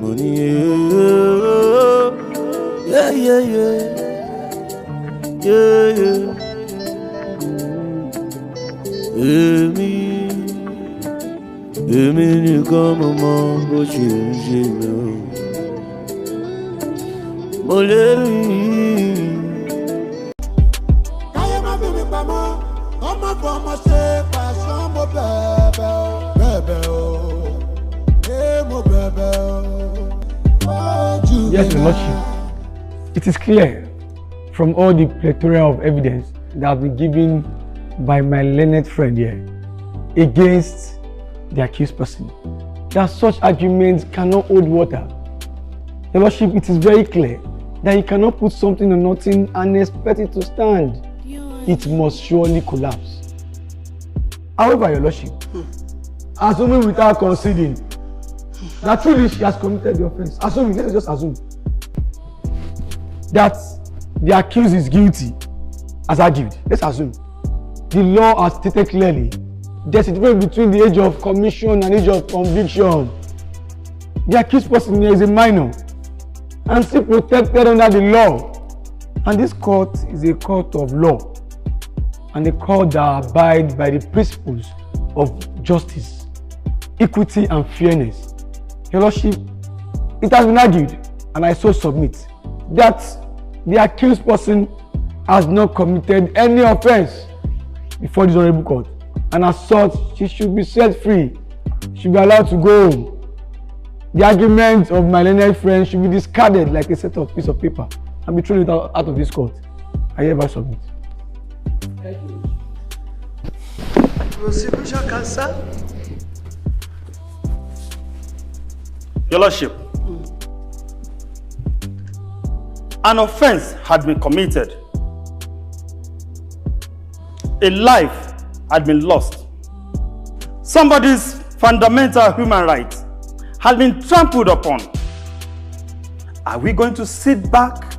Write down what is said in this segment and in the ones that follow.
Money, yeah, yeah, yeah, yeah, yeah. Èmi nìkan mo mọ bó ṣe ń ṣe mí o. Mo lè rí i. Káyé má fi mi pamọ́, ọmọ kan ọmọ ṣe pàṣẹ mo bẹ̀bẹ̀ o. Bẹ̀bẹ̀ o, mo bẹ̀bẹ̀ o. Yes, Your Lordship. It is clear from all the plethora of evidence that have been given by my learned friend here against the accused person that such arguments cannot hold water. Your Lordship, it is very clear that you cannot put something on nothing and expect it to stand. It must surely collapse. However, Your Lordship, assuming without conceding that truly she has committed the offense, assuming, let's just assume that the accused is guilty as argued. Let's assume. The law has stated clearly there's a difference between the age of commission and age of conviction. The accused person here is a minor and still protected under the law. And this court is a court of law and a court that abides by the principles of justice, equity and fairness. Your Lordship, it has been argued, and I so submit, that the accused person has not committed any offense before this honorable court, and as such, she should be set free. She should be allowed to go home. The arguments of my learned friend should be discarded like a set of piece of paper and be thrown out of this court. I hereby submit. Thank you. Prosecution counsel. Your Lordship, an offense had been committed. A life had been lost. Somebody's fundamental human rights had been trampled upon. Are we going to sit back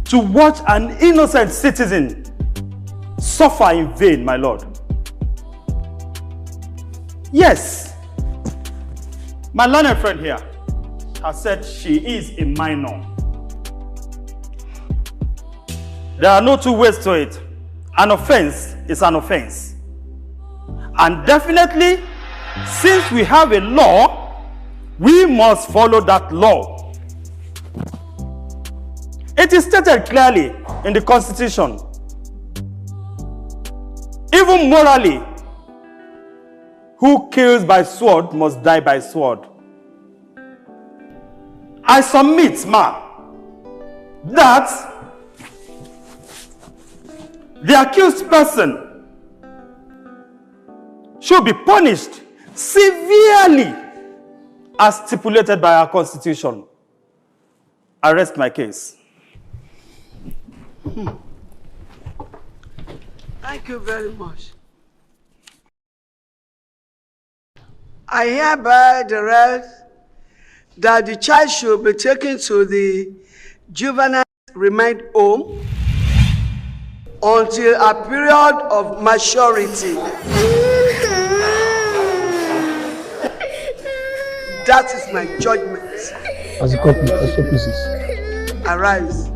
to watch an innocent citizen suffer in vain, my Lord? Yes, my learned friend here has said she is a minor. There are no two ways to it. An offense is an offense. And definitely, since we have a law, we must follow that law. It is stated clearly in the Constitution. Even morally, who kills by sword must die by sword. I submit, ma, that the accused person should be punished severely as stipulated by our Constitution. I rest my case. Thank you very much. I hereby direct that the child should be taken to the juvenile remand home until a period of maturity. That is my judgment. As a couple, as so pleases. Arise.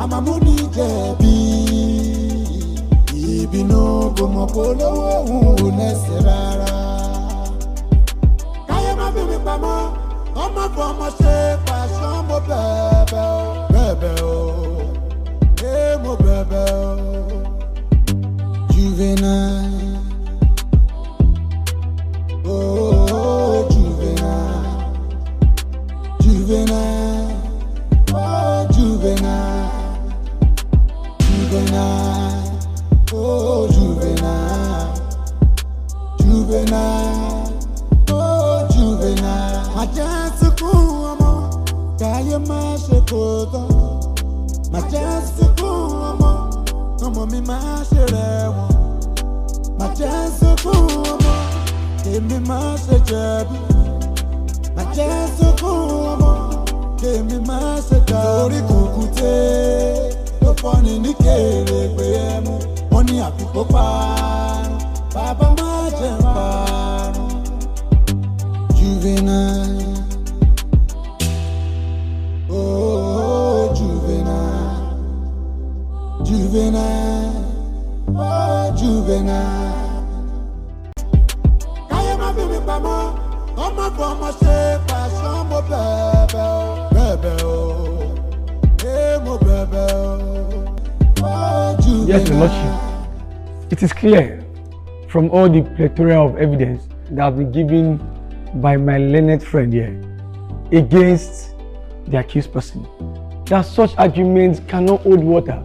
Amamuni jẹ̀bi ìbínú kò mọ̀ polówó òun ẹsẹ̀ rárá. Káyé má fi mi pamọ́, ọmọ kan ọmọ ṣe pàṣẹ mo bẹ̀bẹ̀ o. Bẹ̀bẹ̀ o, mo bẹ̀bẹ̀ o. Juvenile, oh juvenile, juvenile. juvenile, oh juvenile, juvenile, oh juvenile. My chance to come, kaya mashekoto. My chance to come, mi masherewo. My chance to come, me mashejebi. My chance to come, me mashejebi. Ori kukute. Funny ni kere pe mu woni apiko parun baba ma je parun juvenile oh juvenile juvenile oh juvenile kaya ma bi mi pamo omo fo mo se passion mo bebe mo bebe. Yes, Your Lordship. It is clear from all the plethora of evidence that have been given by my learned friend here against the accused person that such arguments cannot hold water.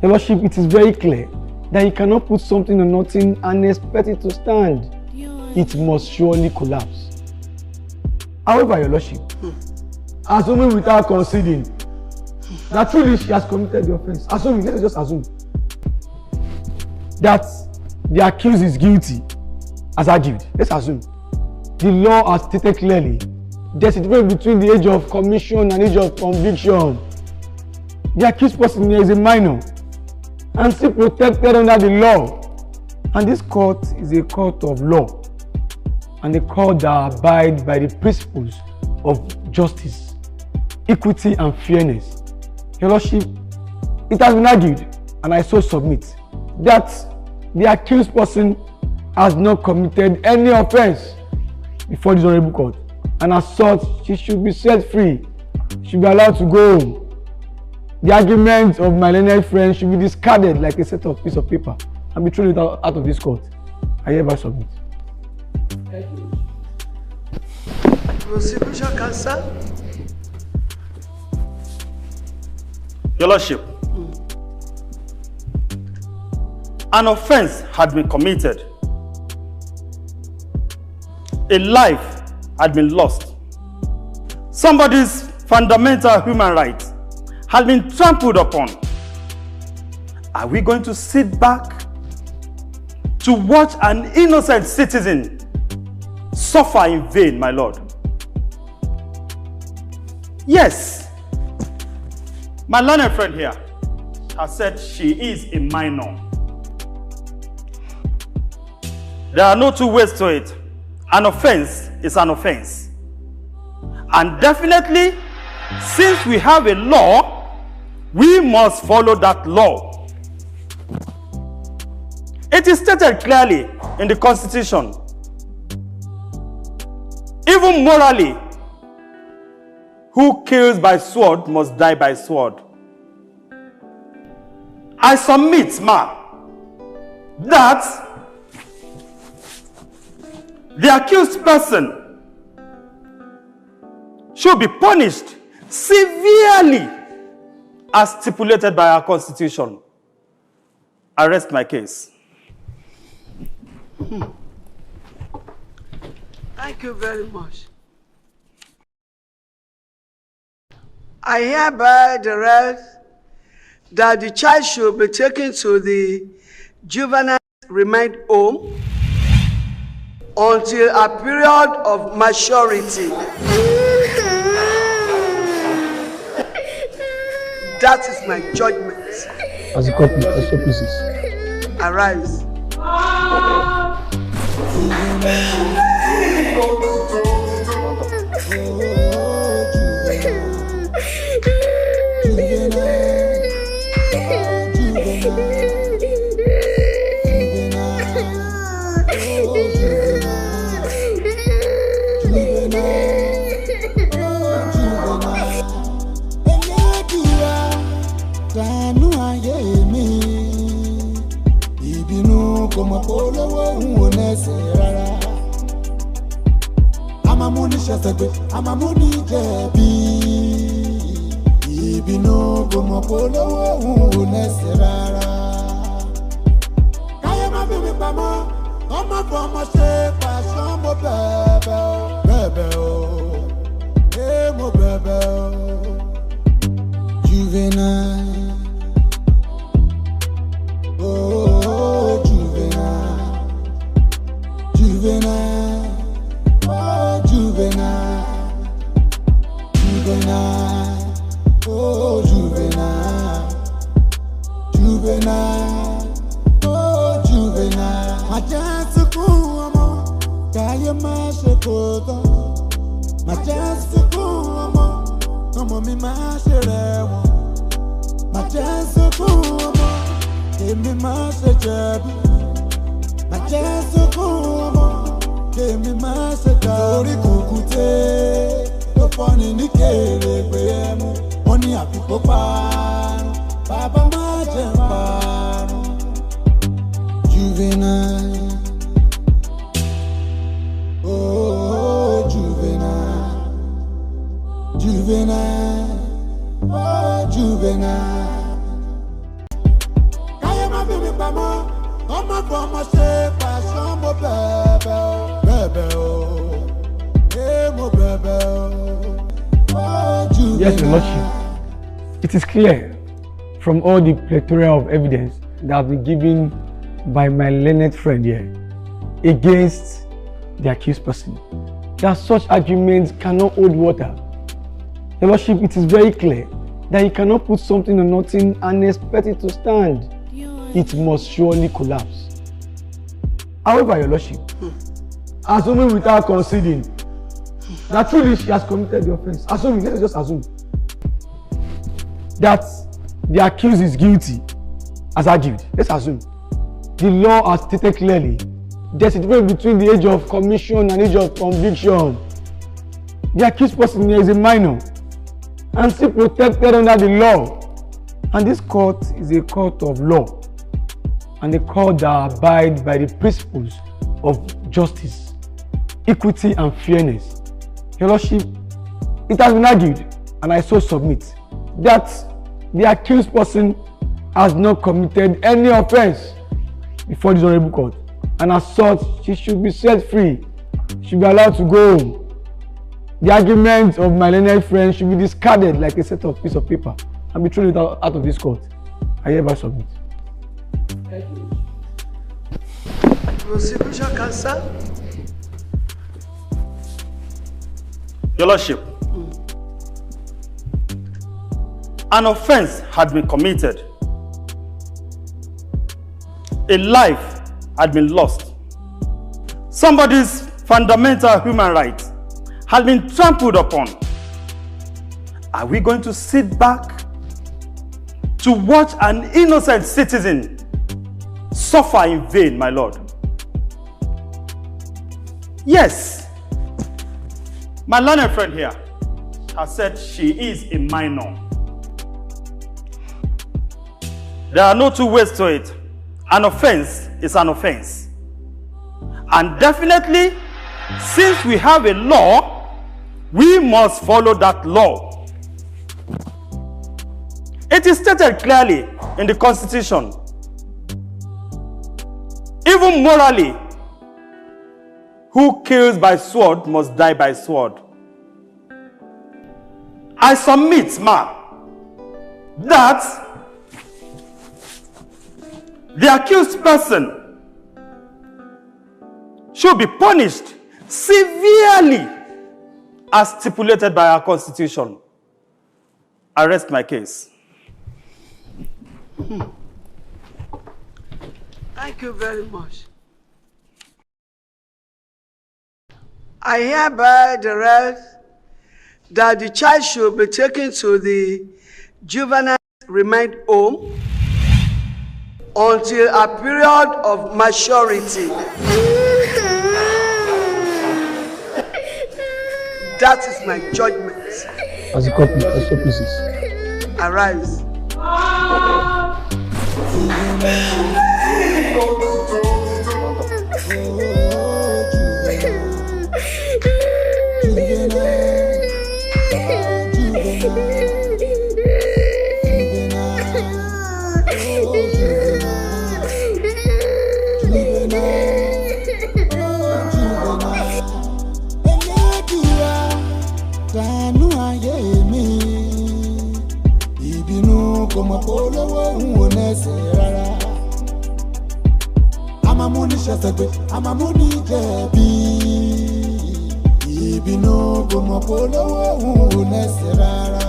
Your Lordship, it is very clear that you cannot put something on nothing and expect it to stand. It must surely collapse. However, Your Lordship, assuming without conceding that truly she has committed the offense, assuming, let us just assume that the accused is guilty as argued. Let's assume the law has stated clearly there's a difference between the age of commission and age of conviction. The accused person here is a minor and still protected under the law, and this court is a court of law and a court that abides by the principles of justice, equity and fairness. Your Lordship, it has been argued, and I so submit, that the accused person has not committed any offense before this honorable court, and as such, she should be set free. She should be allowed to go home. The arguments of my learned friend should be discarded like a set of piece of paper and be thrown out of this court. I hereby submit. Thank you. Prosecution counsel. Your Lordship, an offense had been committed. A life had been lost. Somebody's fundamental human rights had been trampled upon. Are we going to sit back to watch an innocent citizen suffer in vain, my Lord? Yes. My learned friend here has said she is a minor. There are no two ways to it. An offense is an offense. And definitely, since we have a law, we must follow that law. It is stated clearly in the Constitution. Even morally, who kills by sword must die by sword. I submit, that the accused person should be punished severely as stipulated by our Constitution. I rest my case. Thank you very much. I hereby direct that the child should be taken to the juvenile remand home until a period of maturity. That is my judgment. As a couple, as so pleases. Arise. ìbínú kò mọ̀ kó lówó òun ò lẹ́sẹ̀ rárá. Káyé má fi mi pamọ́, ọmọ fún ọmọ ṣe pàṣán mo bẹ̀bẹ̀ o, mo bẹ̀bẹ̀ o. Juvenile, oh juvenile, juvenile, oh juvenile, juvenile, oh juvenile, juvenile, oh juvenile. Majesticun ọmọ, káyé má ṣe kó tán. Majesticun ọmọ mi má ṣe rẹ̀wọ̀n. Majesticun ọmọ, èmi má ṣe jẹ̀bi. Majesticun ọmọ, èmi má ṣe dá. Torí kùkùté ló fọ́ni ní kèrègbè ẹmu. Wọ́n ní àfikún parun, bàbá má jẹ́ parun. Juvenile, oh juvenile, juvenile, oh juvenile. Káyé má fi mi pamọ́, ọmọ fún ọmọ ṣe pàṣán mo bẹ̀bẹ̀ o, mo bẹ̀bẹ̀ o. Oh juvenile. Yes, Your Lordship. It is clear from all the plethora of evidence that have been given by my learned friend here against the accused person that such arguments cannot hold water. Your Lordship, it is very clear that you cannot put something on nothing and expect it to stand. It must surely collapse. However, Your Lordship, assuming without conceding that truly she has committed the offense, assuming, let's just assume that the accused is guilty as argued, let's assume. The law has stated clearly there's a difference between the age of commission and age of conviction. The accused person here is a minor and still protected under the law. And this court is a court of law and a court that abides by the principles of justice, equity and fairness. Your Lordship, it has been argued, and I so submit, that the accused person has not committed any offense before this honorable court, and as such, she should be set free. She should be allowed to go home. The arguments of my learned friend should be discarded like a set of piece of paper and be thrown out of this court. I hereby submit. Thank you. Prosecution counsel. Your Lordship, an offense had been committed. A life had been lost. Somebody's fundamental human rights had been trampled upon. Are we going to sit back to watch an innocent citizen suffer in vain, my Lord? Yes, my learned friend here has said she is a minor. There are no two ways to it. An offense is an offense. And definitely, since we have a law, we must follow that law. It is stated clearly in the Constitution. Even morally, who kills by sword must die by sword. I submit, ma, that the accused person should be punished severely as stipulated by our Constitution. I rest my case. Thank you very much. I hereby direct that the child should be taken to the juvenile remand home until a period of maturity. That is my judgment. As a couple, as pleases. Arise. amúniṣẹ́sẹ̀gbé àmàmúni jẹ̀bi. Ìbínú kò mọ̀ polówó òun ò lẹ́sẹ̀ rárá.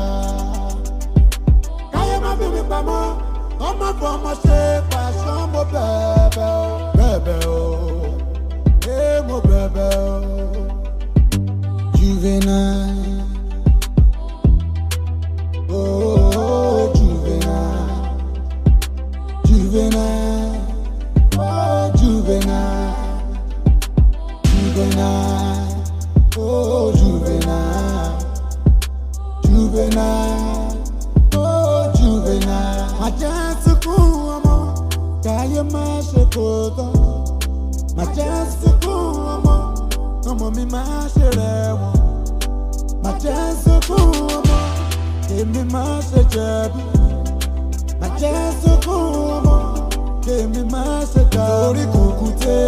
Káyé má fi mi pamọ́, ọmọ fún ọmọ ṣe pàṣọ mo bẹ̀bẹ̀ o. Bẹ̀bẹ̀ o, mo bẹ̀bẹ̀ o. Juvenile, oh juvenile, juvenile, oh juvenile, juvenile, oh juvenile, juvenile, oh juvenile. Majestic ọmọ, káyé má ṣe kó tán. Majestic ọmọ mi má ṣe rẹ̀wọ̀n. Majestic ọmọ, èmi má ṣe jẹ̀bi. Majestic ọmọ, èmi má ṣe jà. Orí kùkùté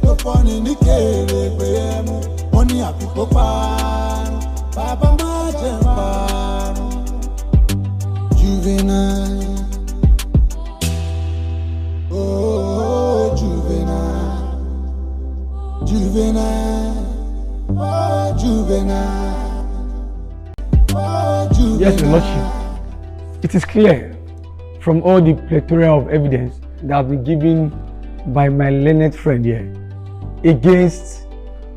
ló fọ́ni ní kèrègbè ẹmu. Wọ́n ní àfikó parun, bàbá má jẹ́ parun. Juvenile, oh juvenile, juvenile, oh juvenile, oh juvenile. Yes, Your Lordship. It is clear from all the plethora of evidence that have been given by my learned friend here against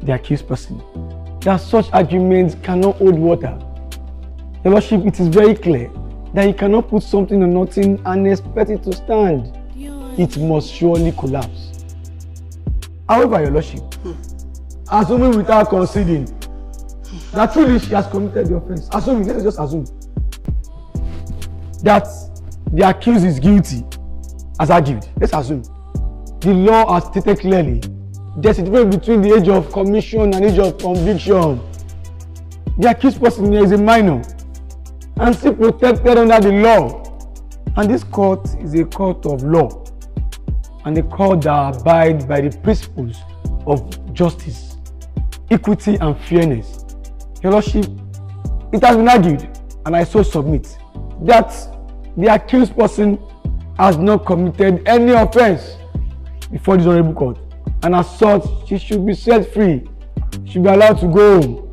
the accused person that such arguments cannot hold water. Your Lordship, it is very clear that you cannot put something on nothing and expect it to stand. It must surely collapse. However, Your Lordship, assuming without conceding that truly she has committed the offense, assuming, let us just assume that the accused is guilty as argued. Let's assume the law has stated clearly there's a difference between the age of commission and age of conviction. The accused person here is a minor and still protected under the law, and this court is a court of law and a court that abides by the principles of justice, equity and fairness. Your Lordship, it has been argued, and I so submit, that the accused person has not committed any offense before this honorable court, and as such, she should be set free. She should be allowed to go home.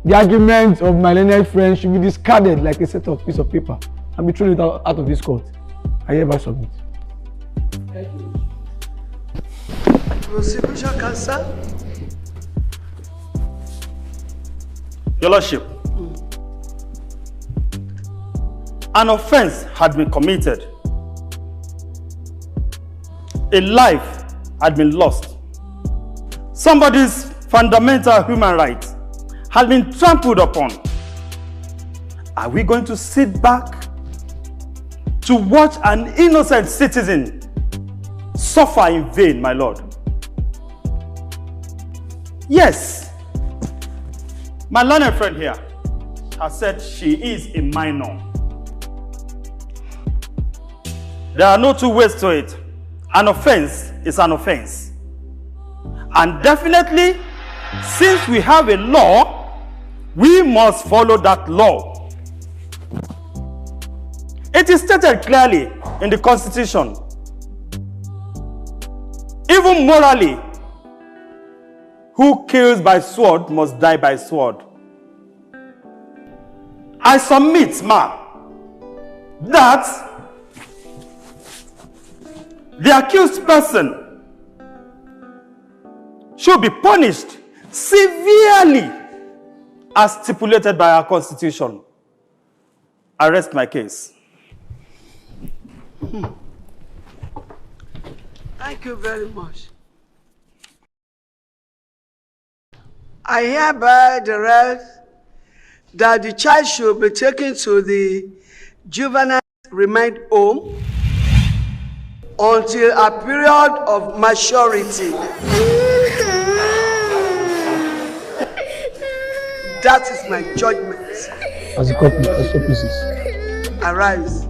The arguments of my learned friend should be discarded like a set of piece of paper and be thrown out of this court. I hereby submit. Thank you. Prosecution counsel. Your Lordship, an offense had been committed. A life had been lost. Somebody's fundamental human rights had been trampled upon. Are we going to sit back to watch an innocent citizen suffer in vain, my Lord? Yes, my learned friend here has said she is a minor. There are no two ways to it. An offense is an offense. And definitely, since we have a law, we must follow that law. It is stated clearly in the Constitution. Even morally, who kills by sword must die by sword. I submit, ma, that the accused person should be punished severely as stipulated by our Constitution. I rest my case. Thank you very much. I hereby direct that the child should be taken to the juvenile remand home until a period of maturity. That is my judgment. As a couple, as so pleases. Arise.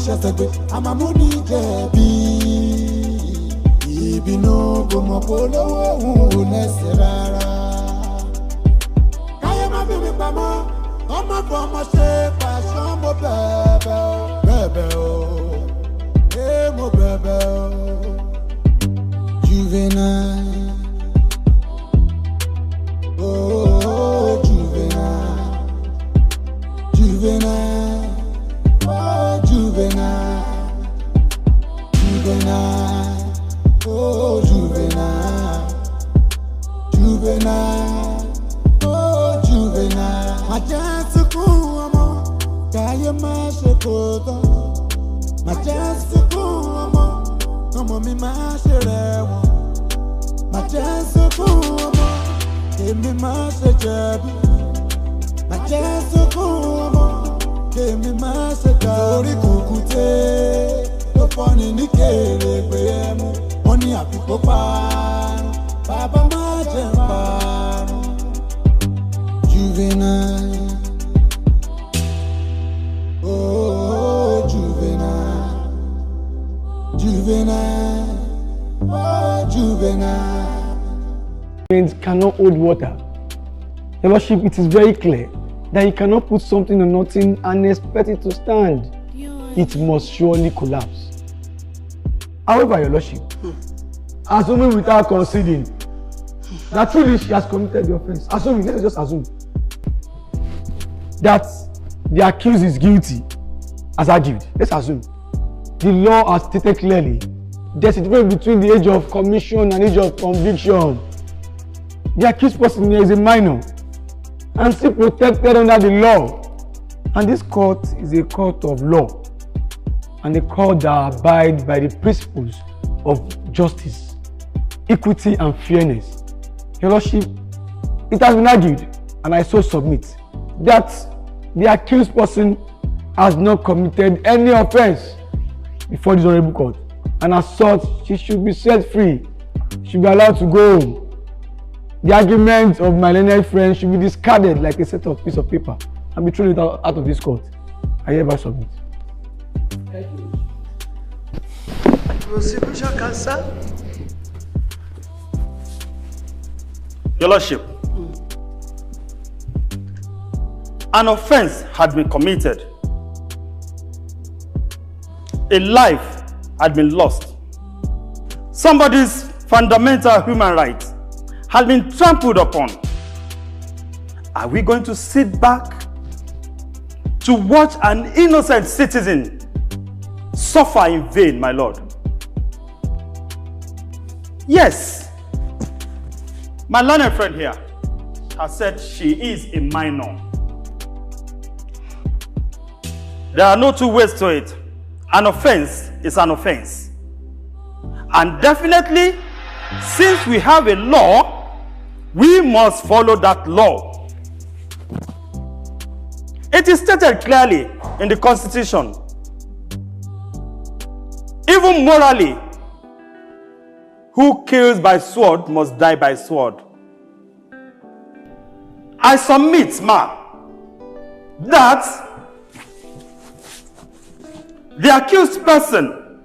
ṣẹ̀ṣẹ̀gbé àmàmúni jẹ̀bi ìbínú kò mọ̀ polówó òun ò nẹ́sẹ̀ rárá. káyọ̀ má fi mi pamọ́ ọmọ fún ọmọ ṣe pàṣẹ mo bẹ̀bẹ̀ o mo bẹ̀bẹ̀ o. Juvenile, oh juvenile, juvenile, oh juvenile, juvenile, oh juvenile, juvenile, oh juvenile. Majestic ọmọ, káyé má ṣe kó tán. Majestic ọmọ mi má ṣe rẹ̀wọ̀n. Majestic ọmọ, èmi má ṣe jẹ̀bi. Majestic ọmọ, èmi má ṣe torí kùkùté ló fọ́ni ní kèrègbè ẹmu. Wọ́n ní àfikún parun, bàbá má jẹ́ parun. Juvenile, oh juvenile, juvenile, oh juvenile. Cannot hold water. Your Lordship, it is very clear that you cannot put something on nothing and expect it to stand. It must surely collapse. However, Your Lordship, assuming without conceding that truly she has committed the offense, assuming, let's just assume that the accused is guilty as argued. Let's assume the law has stated clearly there's a difference between the age of commission and age of conviction. The accused person here is a minor and still protected under the law. And this court is a court of law and a court that abides by the principles of justice, equity, and fairness. Your Lordship, it has been argued, and I so submit, that the accused person has not committed any offense before this honorable court, and as such, she should be set free. She should be allowed to go home. The arguments of my learned friend should be discarded like a set of piece of paper and be thrown out of this court. I hereby submit. Thank you. Prosecution counsel. Your Lordship, an offense had been committed. A life had been lost. Somebody's fundamental human rights had been trampled upon. Are we going to sit back to watch an innocent citizen suffer in vain, my Lord? Yes, my learned friend here has said she is a minor. There are no two ways to it. An offense is an offense. And definitely, since we have a law, we must follow that law. It is stated clearly in the Constitution. Even morally, who kills by sword must die by sword. I submit, ma, that the accused person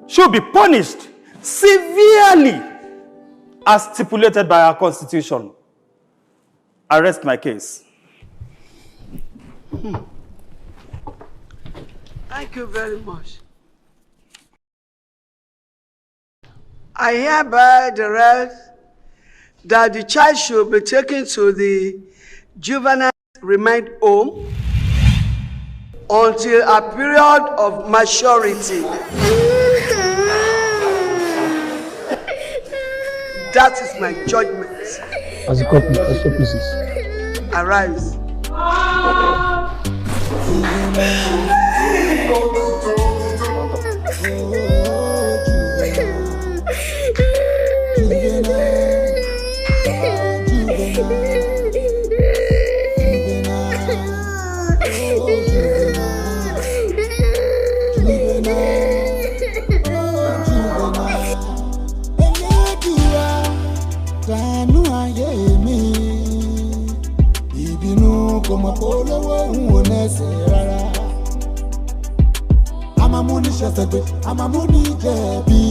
should be punished severely as stipulated by our Constitution. I rest my case. Thank you very much. I hereby direct that the child should be taken to the juvenile remand home until a period of maturity. That is my judgment. As a couple, as so pleases. Arise. amamuni shasebe, amamuni jebi.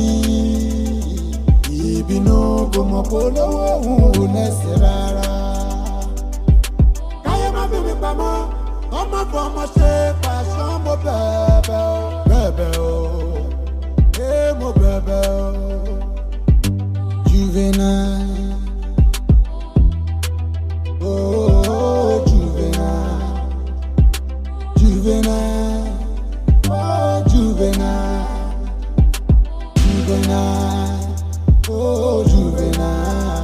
Ibinu gomo polo uneserara. Kaya mabibi pamo, omo fomo se passion mo bebe, bebe mo bebe. Juvenile, oh juvenile, juvenile, oh juvenile, juvenile, oh juvenile,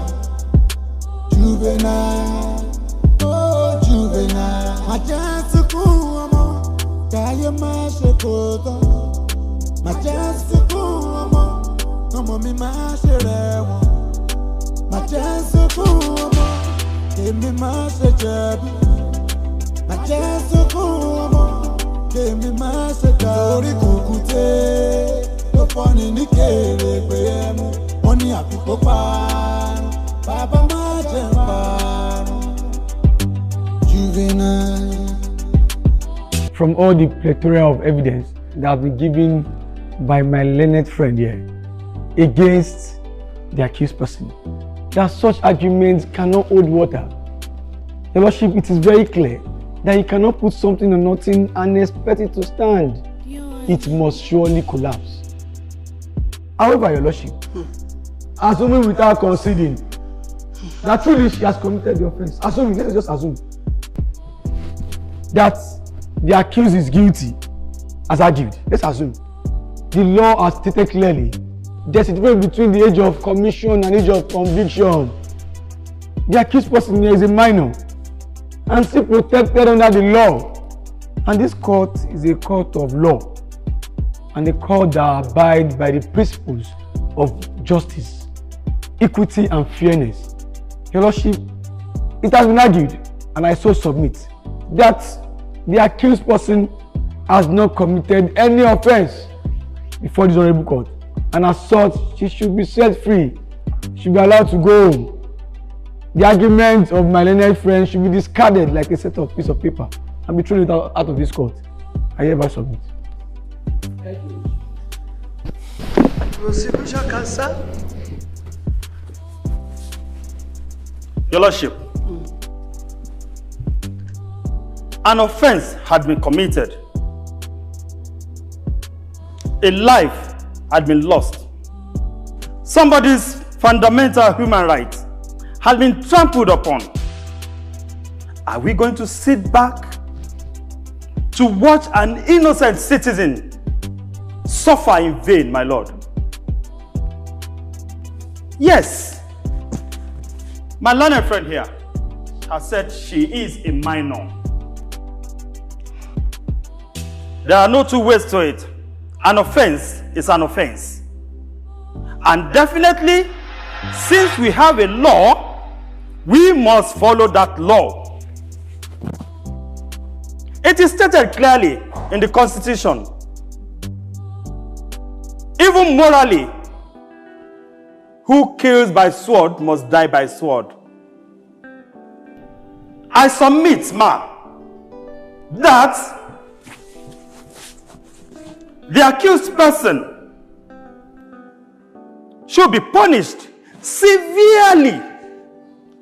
juvenile, oh juvenile. Majasukuamo, kaya mashekoto, majasukuamo. Omo mi ma se rewo, ma Jesu kumo, kemi ma se jebi, ma Jesu kumo, kemi ma se tori kukute, lo foni ni kere gbemu, oni afiko pa, baba ma jempa, juvenile. From all the plethora of evidence that have been given by my learned friend here against the accused person, that such arguments cannot hold water. Your Lordship, it is very clear that you cannot put something on nothing and expect it to stand. It must surely collapse. However, Your Lordship, assuming without conceding that truly she has committed the offense, assuming, let's just assume that the accused is guilty as argued. Let's assume the law has stated clearly there's a difference between the age of commission and age of conviction. The accused person here is a minor and still protected under the law. And this court is a court of law and a court that abides by the principles of justice, equity, and fairness. Your Lordship, it has been argued, and I so submit, that the accused person has not committed any offense before this honorable court. And as such, she should be set free. She should be allowed to go home. The arguments of my learned friend should be discarded like a set of piece of paper and be thrown out of this court. I hereby submit. Thank you. Prosecution counsel. Your Lordship, an offense had been committed. A life had been lost. Somebody's fundamental human rights had been trampled upon. Are we going to sit back to watch an innocent citizen suffer in vain, my Lord? Yes, my learned friend here has said she is a minor. There are no two ways to it. An offense is an offense. And definitely, since we have a law, we must follow that law. It is stated clearly in the Constitution. Even morally, who kills by sword must die by sword. I submit, ma, that the accused person should be punished severely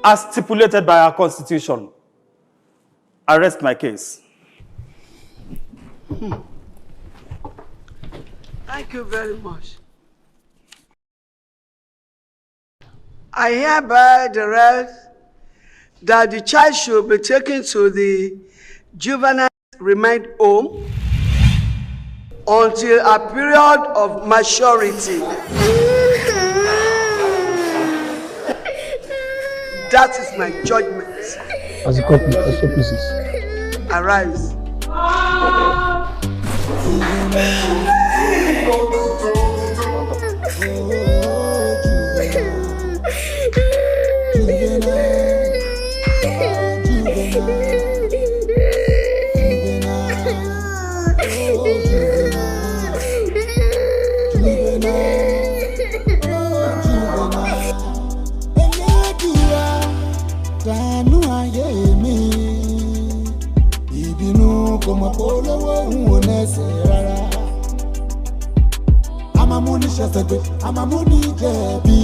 as stipulated by our Constitution. I rest my case. Thank you very much. I hereby direct that the child should be taken to the juvenile remand home until a period of maturity. That is my judgment. As a couple, also pleases. Arise. amamuni shasegbe, amamuni jebi.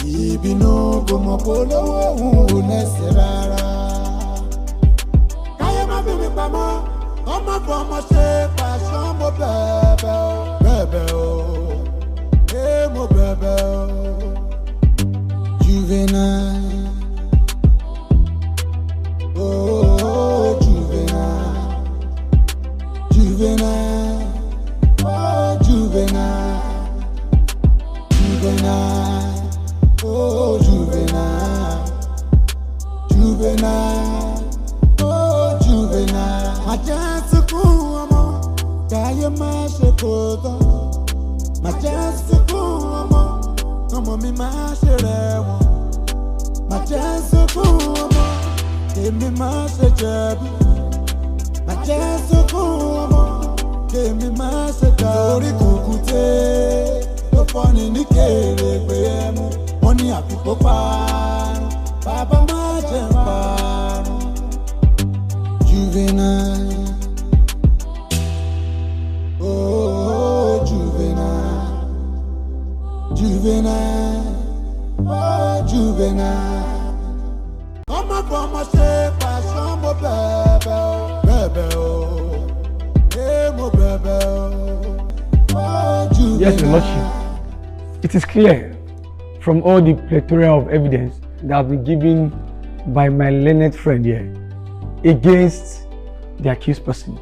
Ibinu gomo polo unese rara. Kaya ma bimi pamo, omo bomo se passion mo bebe o, mo bebe o. Juvenile, oh juvenile, juvenile, oh juvenile, juvenile. Oh, juvenile, juvenile, oh, juvenile. My chance to come, kaya mashekoto. My chance to come mi masherewo. My chance to come, me mashejebi. My chance to come, me mashejebi. Tori kukute, lo foni ni kere gbemu. Money a people parun, Baba Majen parun. Juvenile, oh juvenile, juvenile, oh juvenile. Come say passion mo bebe oh, mo bebe oh, juvenile. Yes, Your Lordship. It is clear from all the plethora of evidence that have been given by my learned friend here against the accused person,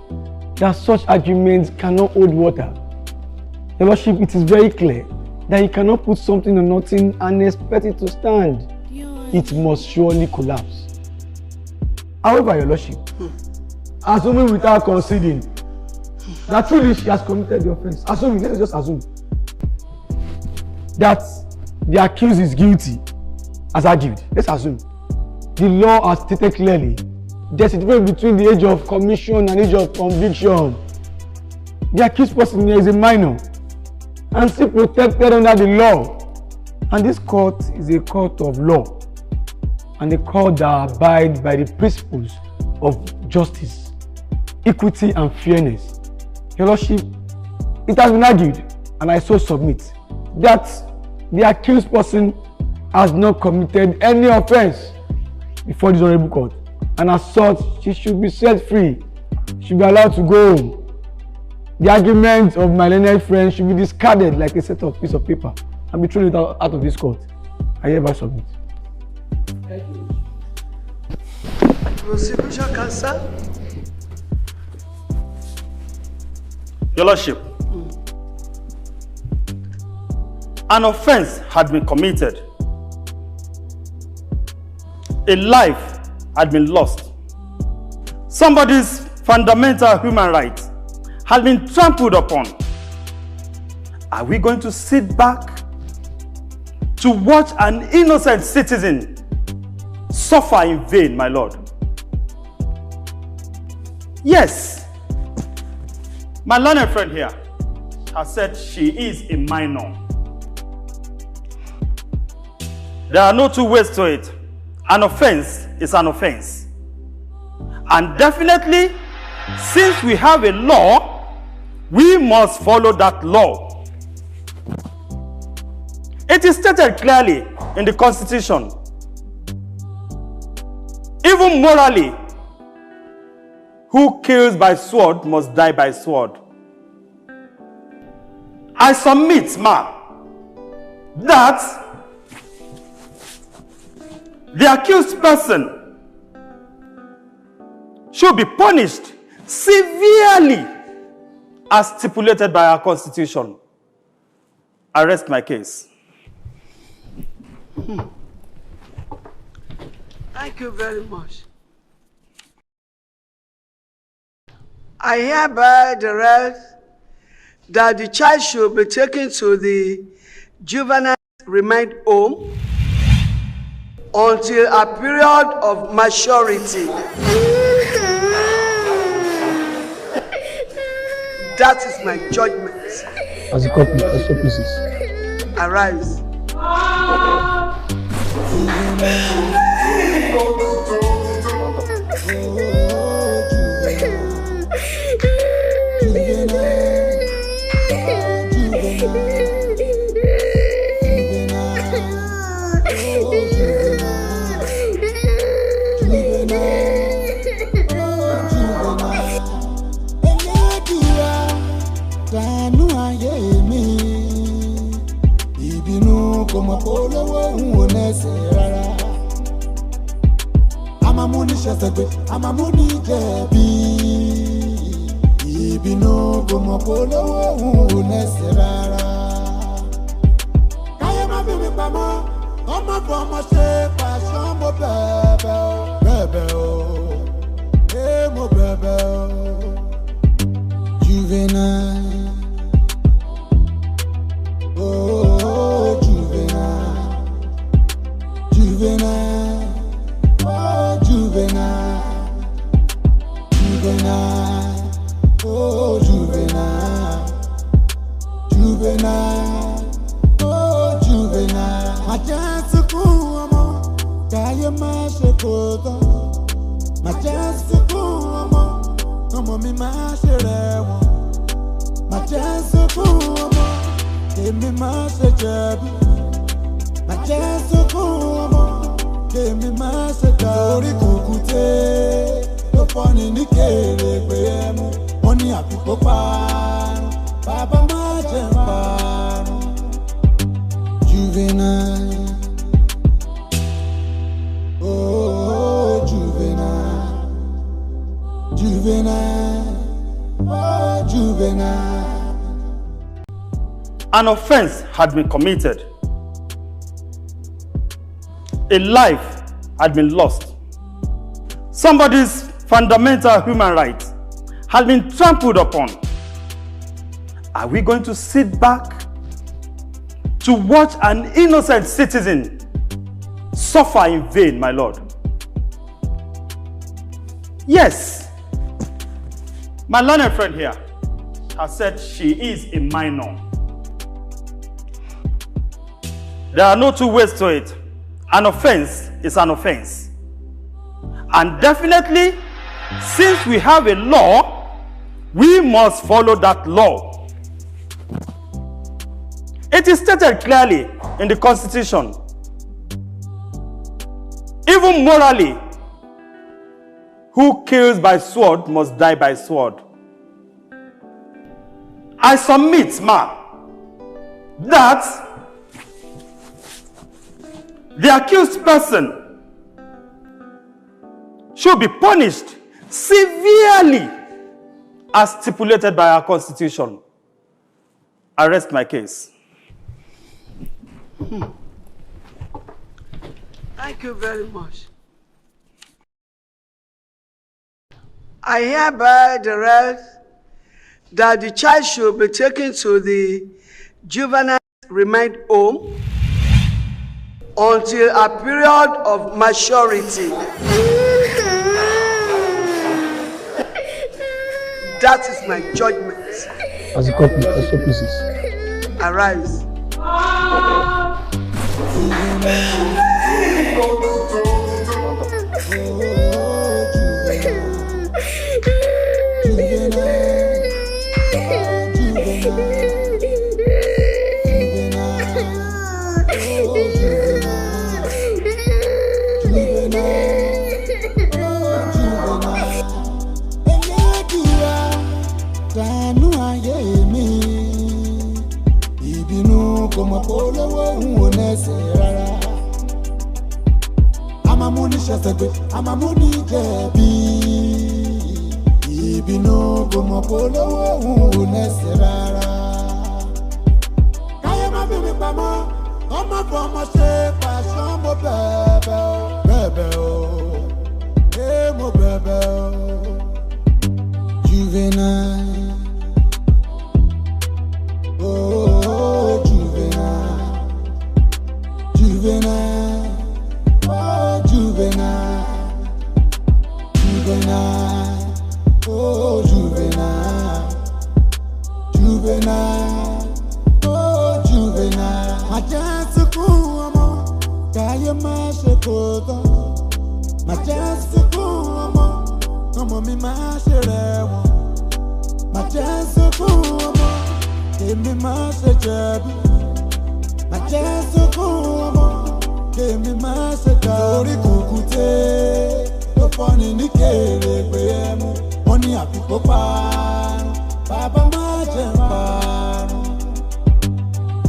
that such arguments cannot hold water. Your Lordship, it is very clear that you cannot put something on nothing and expect it to stand. It must surely collapse. However, Your Lordship, assuming without conceding that truly she has committed the offense, assuming, let us just assume that the accused is guilty, as argued. Let's assume. The law has stated clearly there's a difference between the age of commission and age of conviction. The accused person here is a minor and still protected under the law. And this court is a court of law and a court that abides by the principles of justice, equity, and fairness. Your Lordship, it has been argued, and I so submit, that the accused person has not committed any offense before this honorable court, and as such, she should be set free. She should be allowed to go home. The arguments of my learned friend should be discarded like a set of piece of paper and be thrown out of this court. I hereby submit. Thank you. Prosecution counsel. Your Lordship, an offense had been committed. A life had been lost. Somebody's fundamental human rights had been trampled upon. Are we going to sit back to watch an innocent citizen suffer in vain, my Lord? Yes, my learned friend here has said she is a minor. There are no two ways to it. An offense is an offense. And definitely, since we have a law, we must follow that law. It is stated clearly in the Constitution. Even morally, who kills by sword must die by sword. I submit, ma, that the accused person should be punished severely as stipulated by our Constitution. I rest my case. Thank you very much. I hereby direct that the child should be taken to the juvenile remand home until a period of maturity. That is my judgment. As a copy, as so pleases. Arise. ṣẹ̀ṣẹ̀gbẹ̀ àmàmúni jẹ̀bi ìbínú kò mọ̀ kó lówó òun ò nẹ́sẹ̀ rárá. káyé má fi mi pamọ́ ọmọ fún ọmọ ṣe pàṣọ mo bẹ̀bẹ̀ o bẹ̀bẹ̀ o mo bẹ̀bẹ̀ o. Juvenile, oh juvenile, juvenile, oh juvenile, juvenile, oh juvenile, juvenile, oh juvenile. Majestikun ọmọ, káyé má ṣe kó tán. Majestikun ọmọ mi má ṣe rẹ̀wọ̀n. Majestikun ọmọ, èmi má ṣe jẹ̀bi. Majestikun ọmọ, èmi má ṣe dàrú. Orí kùkùté ló fọ́ni ní kèrègbè ẹmu. Wọ́n ní àfikún parun, bàbá má jẹ́ parun. Juvenile, oh juvenile, juvenile, oh juvenile. An offense had been committed. A life had been lost. Somebody's fundamental human rights had been trampled upon. Are we going to sit back to watch an innocent citizen suffer in vain, my Lord? Yes, my learned friend here has said she is a minor. There are no two ways to it. An offense is an offense. And definitely, since we have a law, we must follow that law. It is stated clearly in the Constitution. Even morally, who kills by sword must die by sword. I submit, ma, that the accused person should be punished severely as stipulated by our Constitution. I rest my case. Thank you very much. I hereby direct that the child should be taken to the juvenile remand home until a period of maturity. That is my judgment. As a couple, as so pieces. Arise. Como polówó ń wò nẹ́sẹ̀ rárá. Àmàmúni ṣẹ̀ṣẹ̀gbẹ̀, àmàmúni jẹ̀bi. Ìbínú como polówó ń wò nẹ́sẹ̀ rárá. Káyé má fi mi pamọ́, ọmọ fún ọmọ ṣe pàṣọ mo bẹ̀bẹ̀ o. Bẹ̀bẹ̀ o, mo bẹ̀bẹ̀ o. Juvenile, oh juvenile, juvenile, oh juvenile, juvenile, oh juvenile, juvenile, oh juvenile. Majestikun ọmọ, káyé má ṣe kó tán. Majestikun ọmọ mi má ṣe rẹ̀wọ̀n. Majestikun ọmọ, èmi má ṣe jẹ̀bi. Majestikun ọmọ, èmi má ṣe dàrú. Orí kùkùté ló fọ́ni ní kèrègbè ẹmu. Wọ́n ní àfikún parun, bàbá má jẹ́ parun.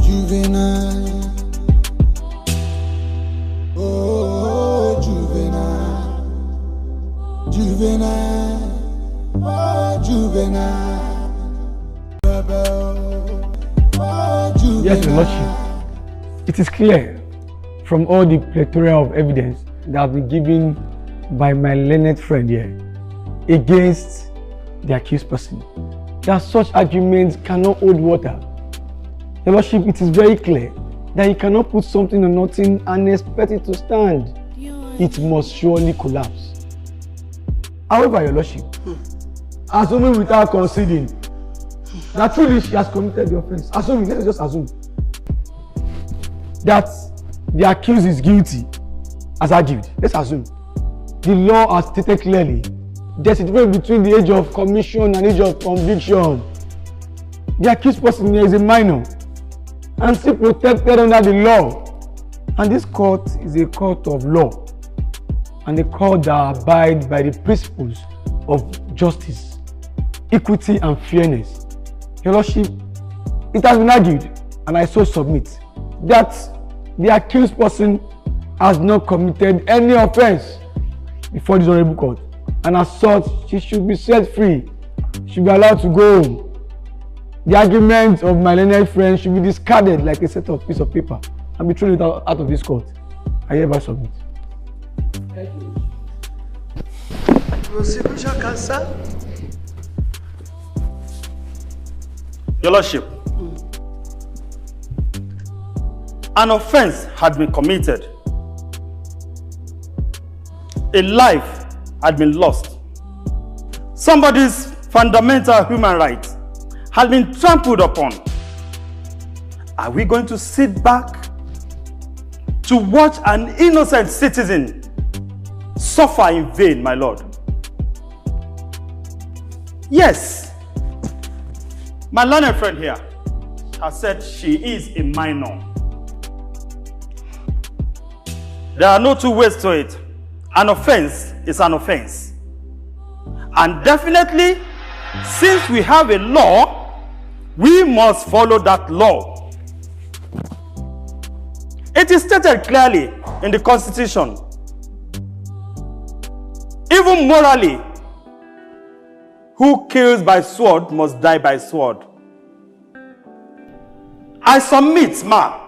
Juvenile, oh juvenile, Juvenile, oh juvenile, oh juvenile. Yes, Your Lordship. It is clear from all the plethora of evidence that have been given by my learned friend here against the accused person that such arguments cannot hold water. Your Lordship, it is very clear that you cannot put something on nothing and expect it to stand. It must surely collapse. However, Your Lordship, assuming without conceding that truly she has committed the offense, assuming, let's just assume that the accused is guilty as argued. Let's assume. The law has stated clearly there's a difference between the age of commission and age of conviction. The accused person here is a minor and still protected under the law. And this court is a court of law and a court that abides by the principles of justice, equity, and fairness. Your Lordship, it has been argued, and I so submit, that the accused person has not committed any offense before this honorable court, and as such, she should be set free. She should be allowed to go home. The arguments of my learned friend should be discarded like a set of piece of paper and be thrown out of this court. I hereby submit. Thank you. Prosecution counsel. Your Lordship, an offense had been committed. A life had been lost. Somebody's fundamental human rights had been trampled upon. Are we going to sit back to watch an innocent citizen suffer in vain, my Lord? Yes, my learned friend here has said she is a minor. There are no two ways to it. An offense is an offense. And definitely, since we have a law, we must follow that law. It is stated clearly in the Constitution. Even morally, who kills by sword must die by sword. I submit, ma,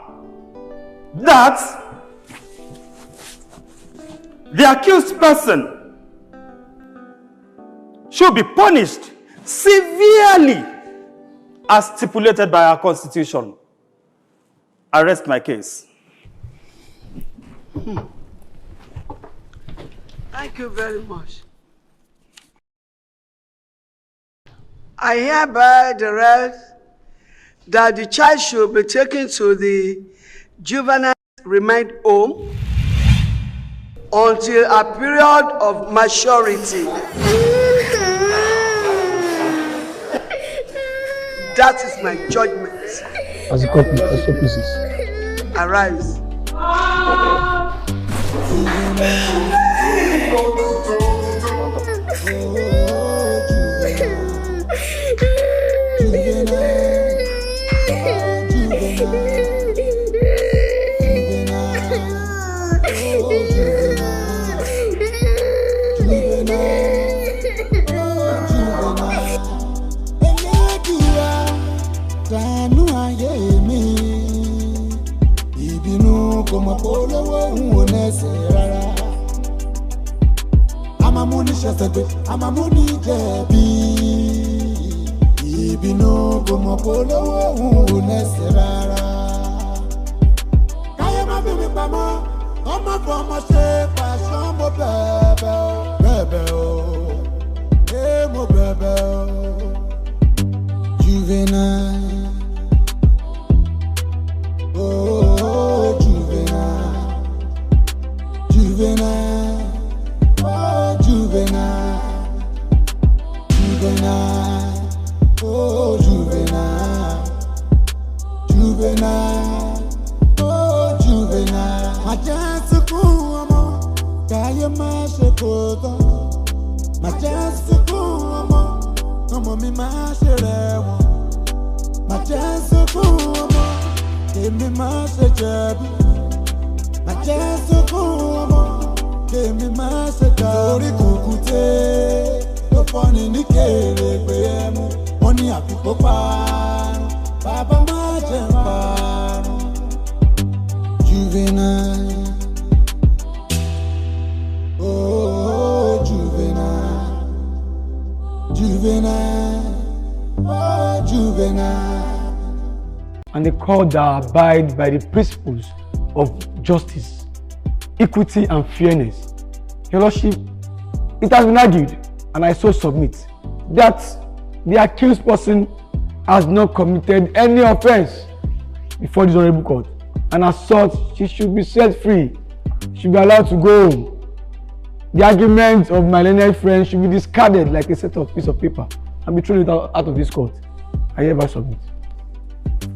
that the accused person should be punished severely as stipulated by our Constitution. I rest my case. Thank you very much. I hereby direct that the child should be taken to the juvenile remand home until a period of maturity. That is my judgment. As a copy, as so pleases. Arise. Amamuni jẹ̀bi ìbínú kò mọ̀ polówó òun nẹ́sẹ̀ rárá. Káyé má fi mi pamọ́, ọmọ fọmọ ṣe pàṣán mo bẹ̀bẹ̀ o, mo bẹ̀bẹ̀ o. Juvenile, oh juvenile, juvenile, oh juvenile. Juvenile, oh juvenile, juvenile, oh juvenile. Majestikun ọmọ, káyé má ṣe kó tán. Majestikun ọmọ mi má ṣe rẹ̀wọ̀n. Majestikun ọmọ, èmi má ṣe jẹ̀bi. Majestikun ọmọ, Kèmi máa ṣe ká orí kùkùté tó fọ́ni ní kèrè pé ẹ mú wọ́n ní àfikún parun bàbá má jẹ́ parun. Juvenile, oh juvenile, juvenile, oh juvenile. And they call that abide by the principles of justice, equity and fairness. Your Lordship, it has been argued, and I so submit, that the accused person has not committed any offence before this honorable court, and as such, she should be set free. She should be allowed to go home. The arguments of my learned friend should be discarded like a set of piece of paper and be thrown out of this court. I hereby submit.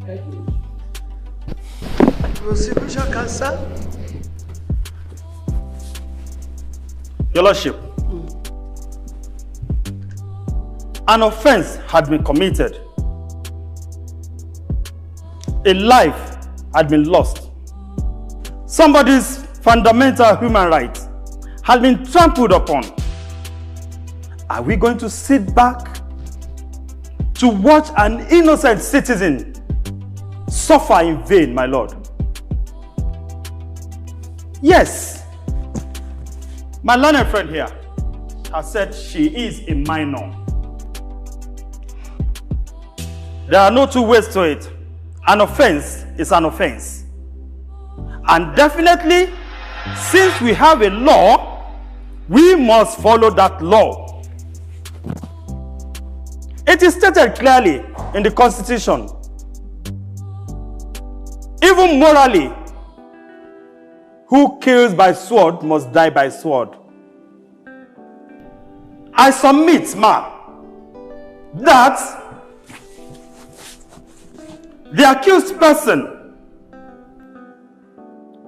Thank you. Prosecution counsel. Your Lordship, an offense had been committed. A life had been lost. Somebody's fundamental human rights had been trampled upon. Are we going to sit back to watch an innocent citizen suffer in vain, my Lord? Yes, my learned friend here has said she is a minor. There are no two ways to it. An offense is an offense. And definitely, since we have a law, we must follow that law. It is stated clearly in the Constitution. Even morally, who kills by sword must die by sword. I submit, ma, that the accused person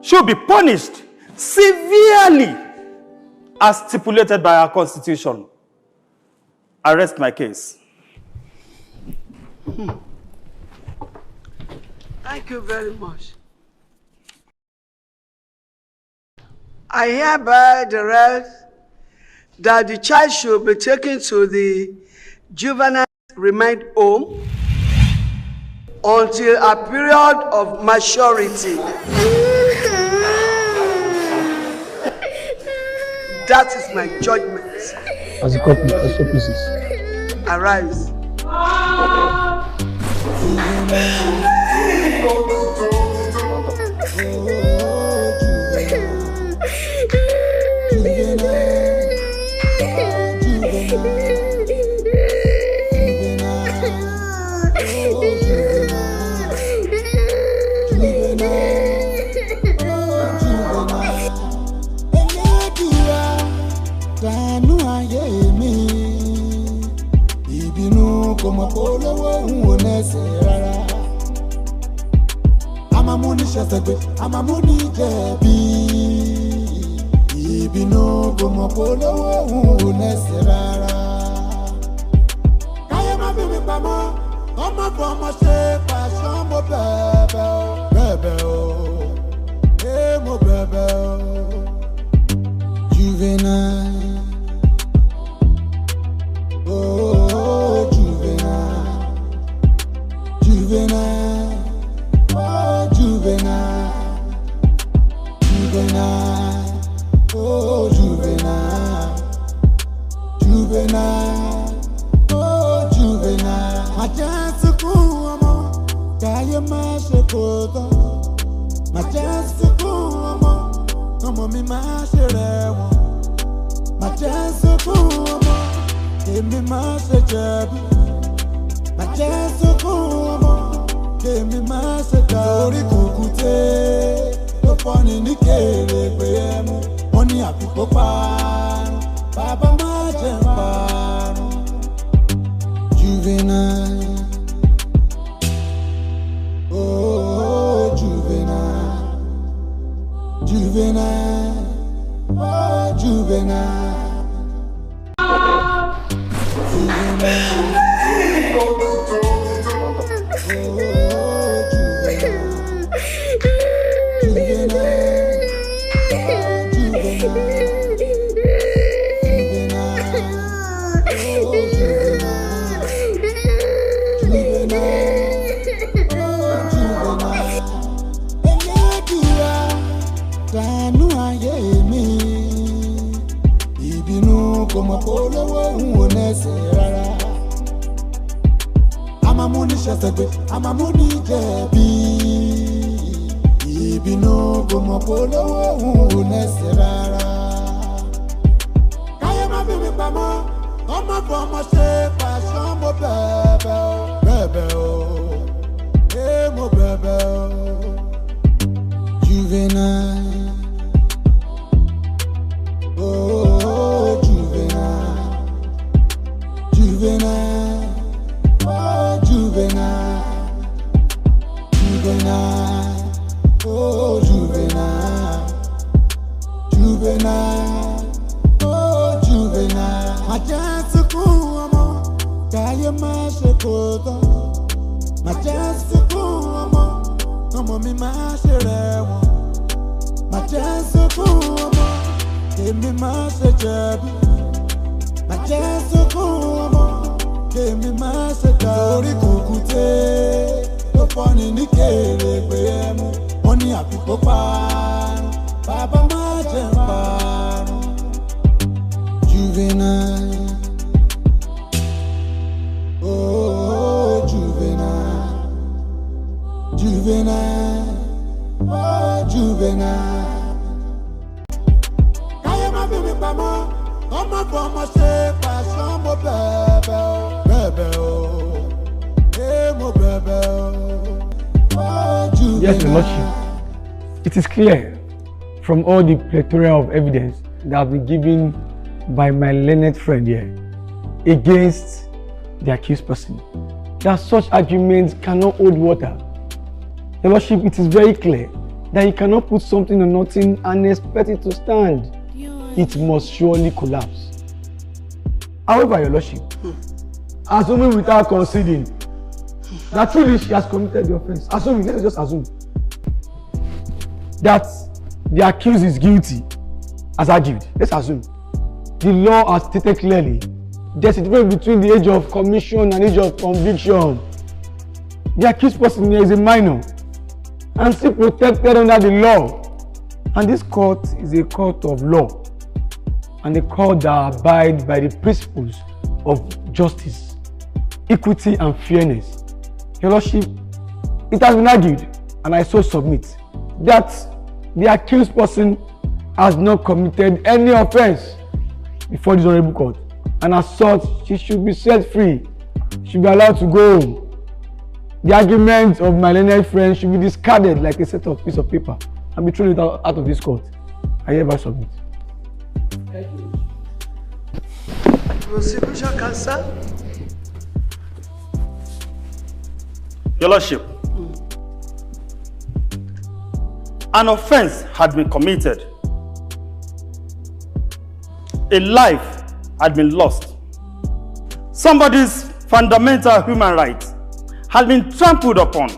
should be punished severely as stipulated by our Constitution. I rest my case. Thank you very much. I hereby direct that the child should be taken to the juvenile remand home until a period of maturity. That is my judgment. As a couple, as so pleases. Arise. Como polówó ń wò nẹ́sẹ̀ rárá. Àmàmúni ṣẹ̀ṣẹ̀gbẹ̀, àmàmúni jẹ̀bi. Ìbínú como polówó ń wò nẹ́sẹ̀ rárá. Káyé má bí mi pamọ́, ọmọ fún ọmọ ṣe pàṣán mo bẹ̀bẹ̀ o. Bẹ̀bẹ̀ o, mo bẹ̀bẹ̀ o. Juvenile. Oh, juvenile, juvenile, oh, juvenile, juvenile, oh, juvenile, juvenile, oh, juvenile. Majesticul amor, caia mais coda. Majesticul amor, como me macherewa. Majesticul amor. Kèmi máa ṣe jẹ̀bi, má jẹ́ sunkún ọmọ. Kèmi máa ṣe ká orí kùkùté tó fọ́ni ní kèrè pé ẹ mú wọ́n ní àfikún parun bàbá má jẹ́ parun. Juvenile, oh juvenile, juvenile, oh juvenile. Juvenile, Yes, Your Lordship. It is clear from all the plethora of evidence that have been given by my learned friend here against the accused person that such arguments cannot hold water. Your Lordship, it is very clear that you cannot put something on nothing and expect it to stand. It must surely collapse. However, Your Lordship, assuming without conceding that truly she has committed the offense, assuming, let us just assume that the accused is guilty as argued. Let's assume. The law has stated clearly there's a difference between the age of commission and age of conviction. The accused person here is a minor and still protected under the law. And this court is a court of law and a court that abides by the principles of justice, equity, and fairness. Your Lordship, it has been argued, and I so submit, that the accused person has not committed any offense before this honorable court, and as such, she should be set free. She should be allowed to go home. The arguments of my learned friend should be discarded like a set of piece of paper and be thrown out of this court. I hereby submit. Thank you. Prosecution counsel. Your Lordship, an offense had been committed. A life had been lost. Somebody's fundamental human rights had been trampled upon.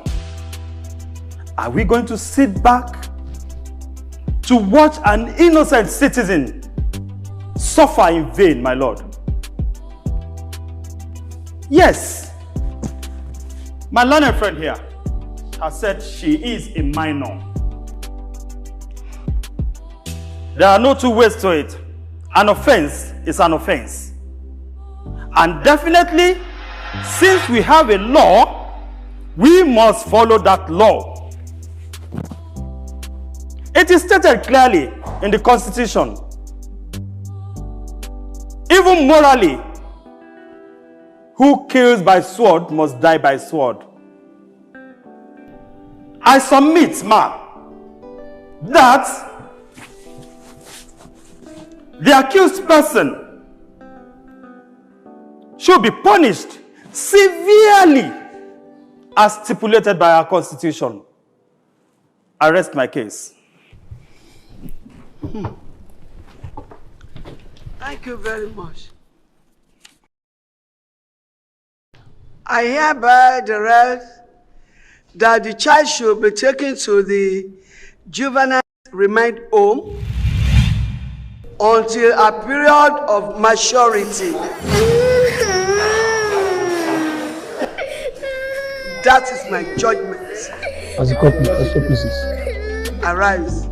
Are we going to sit back to watch an innocent citizen suffer in vain, my Lord? Yes. My learned friend here has said she is a minor. There are no two ways to it. An offense is an offense. And definitely, since we have a law, we must follow that law. It is stated clearly in the Constitution. Even morally, who kills by sword must die by sword. I submit, ma, that the accused person should be punished severely as stipulated by our Constitution. I rest my case. Thank you very much. I hereby direct that the child should be taken to the juvenile remand home until a period of maturity. That is my judgment. As a couple, as so pieces. Arise.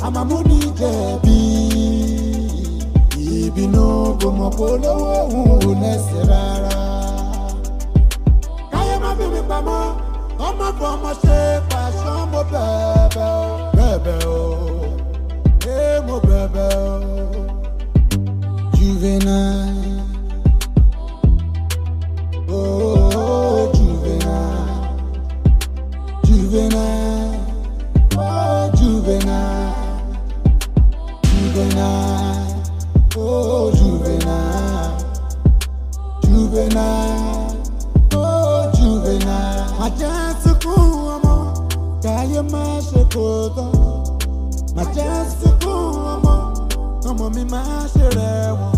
Amamuni jebi ibinu gomo polo uneserara kaya mabibi pamo omo bomo se passion mo bebe o mo bebe o juvenile oh juvenile oh juvenile oh juvenile, oh juvenile. My chance to come, kaya mashekoto. My chance to come, me masherewo.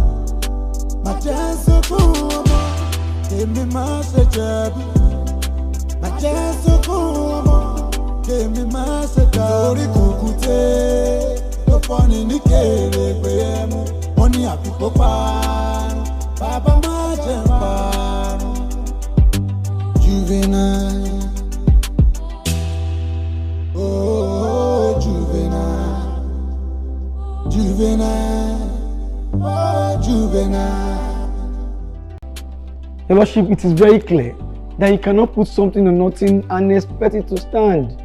My chance to come, me mashejabi. My chance to come, me mashejabi. Kukute. Funny nikere pemu oni apiko pan baba ma jempan juvenile oh juvenile oh juvenile. Your Lordship, it is very clear that you cannot put something on nothing and expect it to stand.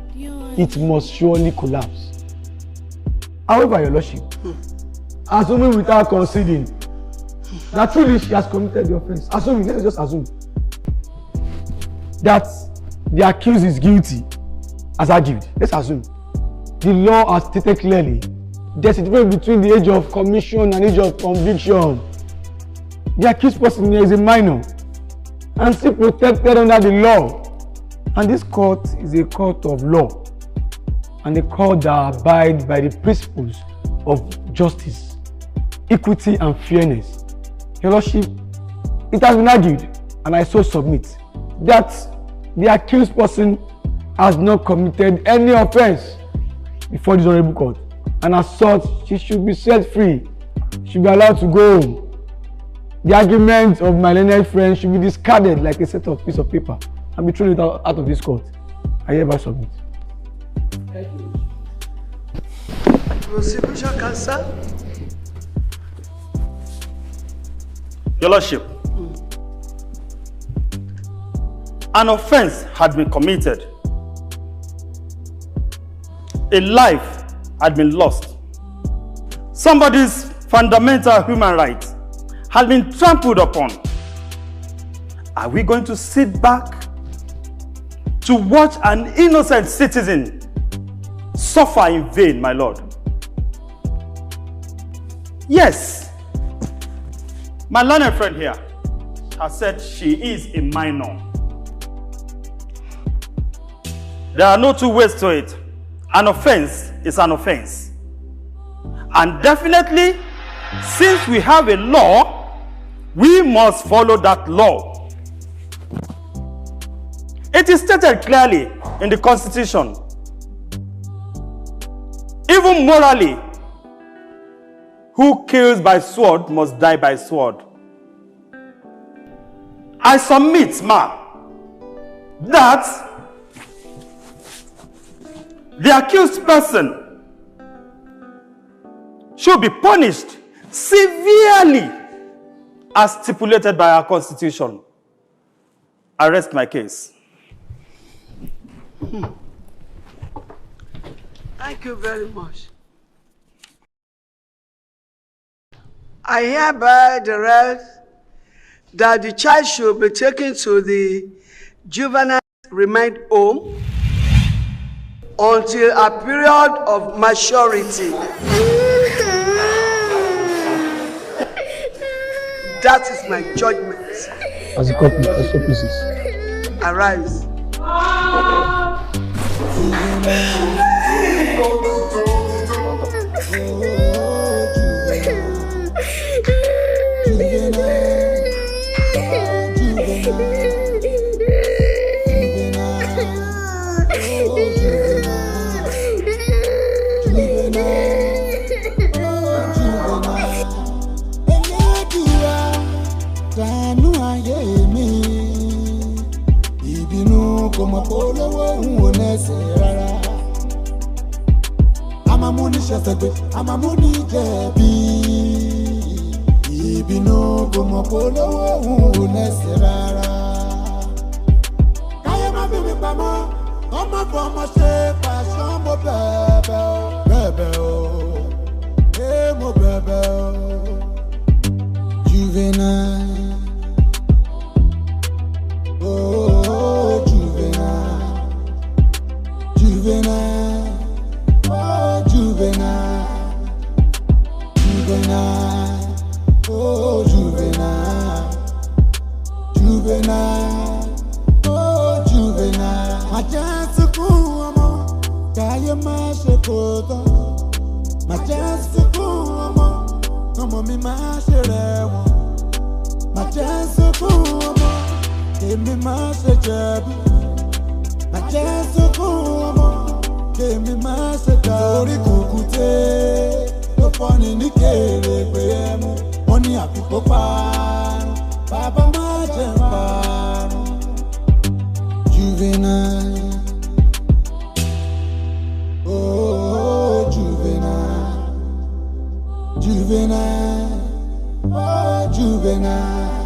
It must surely collapse. However, Your Lordship, assuming without conceding that truly she has committed the offense, assuming, let's just assume that the accused is guilty as argued. Let's assume the law has stated clearly there's a difference between the age of commission and age of conviction. The accused person is a minor and still protected under the law, and this court is a court of law and a court that abides by the principles of justice, equity, and fairness. Your Lordship, it has been argued, and I so submit, that the accused person has not committed any offense before this honorable court, and as such, she should be set free. She should be allowed to go home. The arguments of my learned friend should be discarded like a set of piece of paper and be thrown out of this court. I hereby submit. Your Lordship, an offense had been committed. A life had been lost. Somebody's fundamental human rights had been trampled upon. Are we going to sit back to watch an innocent citizen suffer in vain, my Lord? Yes, my learned friend here has said she is a minor. There are no two ways to it. An offense is an offense. And definitely, since we have a law, we must follow that law. It is stated clearly in the Constitution. Even morally, who kills by sword must die by sword. I submit, ma, that the accused person should be punished severely as stipulated by our Constitution. I rest my case. Thank you very much. I hereby direct that the child should be taken to the juvenile remand home until a period of maturity. That is my judgment. As a couple, as pieces. Arise. Como polo unese rara amamuni shasebe amamuni jebi ibinu como polo unese rara kaya ma bibi pamo omo fomo se passion mo bebe o mo bebe o juvenile. Juvenile, oh juvenile, juvenile, oh juvenile, juvenile, oh juvenile. Majestic woman, kaya mashekoto. Majestic woman, come on me masherewo. Majestic woman, give me mashejebi. Majestic woman, give me my security kukute. No funny ni kere kwemu. Money happy popa. Papa majempa. Juvenile. Oh, juvenile. Juvenile. Oh, juvenile.